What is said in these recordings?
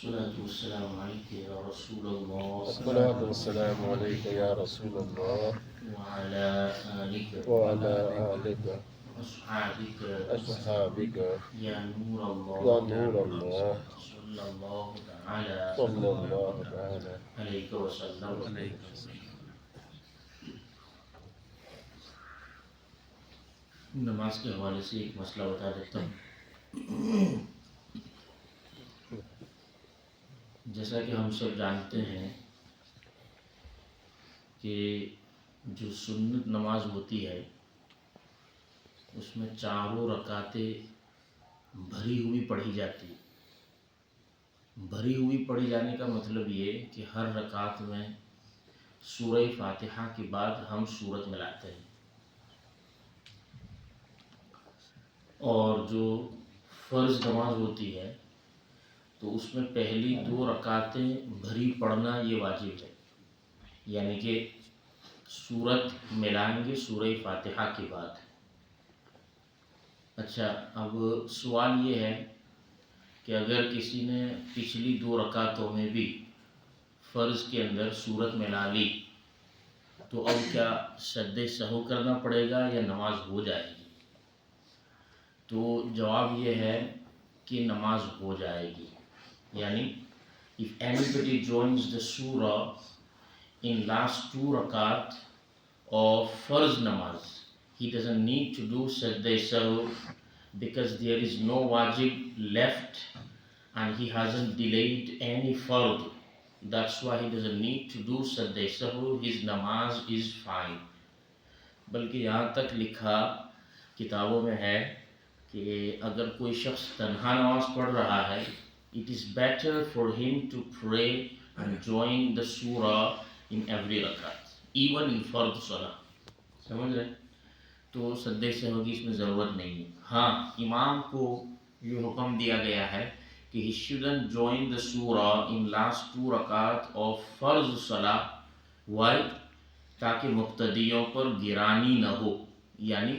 الصلاة والسلام عليك يا رسول الله الصلاة والسلام عليك يا رسول الله وعلى آلك أصحابك يا نور يا الله نور الله صلى الله تعالى صلى الله تعالى عليك وسلم. نماز کے حوالے سے ایک مسئلہ بتا دیتا ہوں. جیسا کہ ہم سب جانتے ہیں کہ جو سنت نماز ہوتی ہے اس میں چاروں رکعتیں بھری ہوئی پڑھی جاتی ہے. بھری ہوئی پڑھی جانے کا مطلب یہ کہ ہر رکعت میں سورہ فاتحہ کے بعد ہم سورت ملاتے ہیں، اور جو فرض نماز ہوتی ہے تو اس میں پہلی 2 رکعتیں بھری پڑھنا یہ واجب ہے، یعنی کہ سورت ملائیں گے سورہ فاتحہ کے بعد. اچھا، اب سوال یہ ہے کہ اگر کسی نے پچھلی 2 رکعتوں میں بھی فرض کے اندر سورت ملا لی تو اب کیا سجدہ سہو کرنا پڑے گا یا نماز ہو جائے گی؟ تو جواب یہ ہے کہ نماز ہو جائے گی. یعنی if anybody joins the surah in last 2 rakat of farz namaz, he doesn't need to do sajda sahw because there is no wajib left and he hasn't delayed any fard. That's why he doesn't need to do sajda sahw. His namaz is fine. بلکہ یہاں تک لکھا کتابوں میں ہے کہ اگر کوئی شخص تنہا نماز پڑھ رہا ہے it is better for him to pray and join the surah in every rakat, even in fard salah. سمجھ رہے؟ تو سجدہ سہو کی اس میں ضرورت نہیں ہے. ہاں، امام کو یہ حکم دیا گیا ہے کہ he shouldn't join the surah in last 2 rakat of فرض salah. Why? تاکہ مقتدیوں پر گرانی نہ ہو. یعنی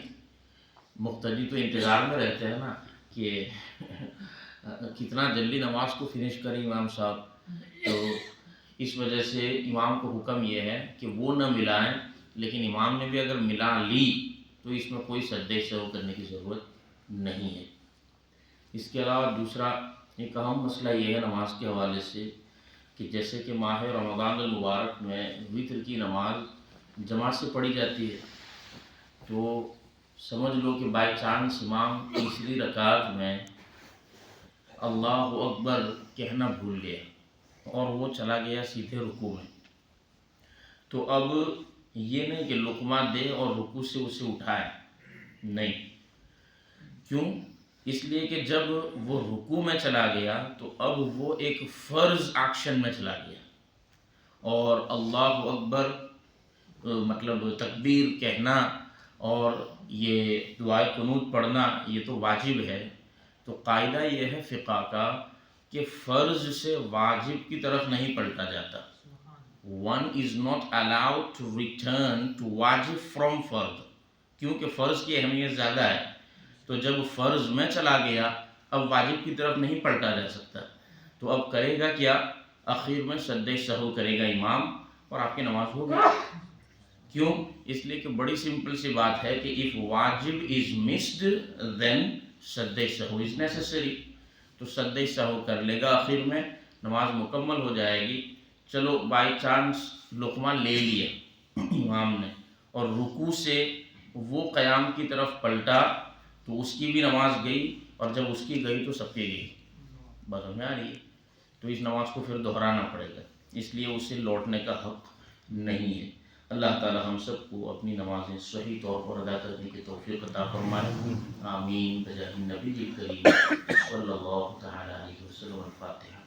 مقتدی تو انتظار میں رہتے ہیں نا کہ کتنا جلدی نماز کو فنش کریں امام صاحب، تو اس وجہ سے امام کو حکم یہ ہے کہ وہ نہ ملائیں، لیکن امام نے بھی اگر ملا لی تو اس میں کوئی سجدہ سہو کرنے کی ضرورت نہیں ہے. اس کے علاوہ دوسرا ایک اہم مسئلہ یہ ہے نماز کے حوالے سے کہ جیسے کہ ماہ رمضان المبارک میں وتر کی نماز جماعت سے پڑھی جاتی ہے، تو سمجھ لو کہ بائی چانس امام تیسری رکعت میں اللہ اکبر کہنا بھول گیا اور وہ چلا گیا سیدھے رکوع میں، تو اب یہ نہیں کہ لقمہ دے اور رکوع سے اسے اٹھائے، نہیں. کیوں؟ اس لیے کہ جب وہ رکوع میں چلا گیا تو اب وہ ایک فرض ایکشن میں چلا گیا، اور اللہ اکبر مطلب تکبیر کہنا اور یہ دعائے قنوت پڑھنا یہ تو واجب ہے. تو قاعدہ یہ ہے فقہ کا کہ فرض سے واجب کی طرف نہیں پلٹا جاتا. One is not allowed to return to واجب from فرض، کیونکہ فرض کی اہمیت زیادہ ہے. تو جب فرض میں چلا گیا اب واجب کی طرف نہیں پلٹا جا سکتا. تو اب کرے گا کیا؟ اخیر میں سجدہ سہو کرے گا امام اور آپ کی نماز ہو گئی. کیوں؟ اس لیے کہ بڑی سمپل سی بات ہے کہ if واجب is missed then سجدہ سہو از نیسیسری. تو سجدہ سہو کر لے گا، آخر میں نماز مکمل ہو جائے گی. چلو بائی چانس لقمہ لے لیا امام نے اور رکوع سے وہ قیام کی طرف پلٹا تو اس کی بھی نماز گئی، اور جب اس کی گئی تو سب کی گئی. بات میں آ رہی ہے؟ تو اس نماز کو پھر دہرانا پڑے گا، اس لیے اسے لوٹنے کا حق نہیں ہے. اللہ تعالی ہم سب کو اپنی نمازیں صحیح طور پر ادا کرنے کی توفیق عطا فرمائے. آمین بجاہ النبی کریم صلی اللہ تعالی علیہ وسلم. الفاتحہ.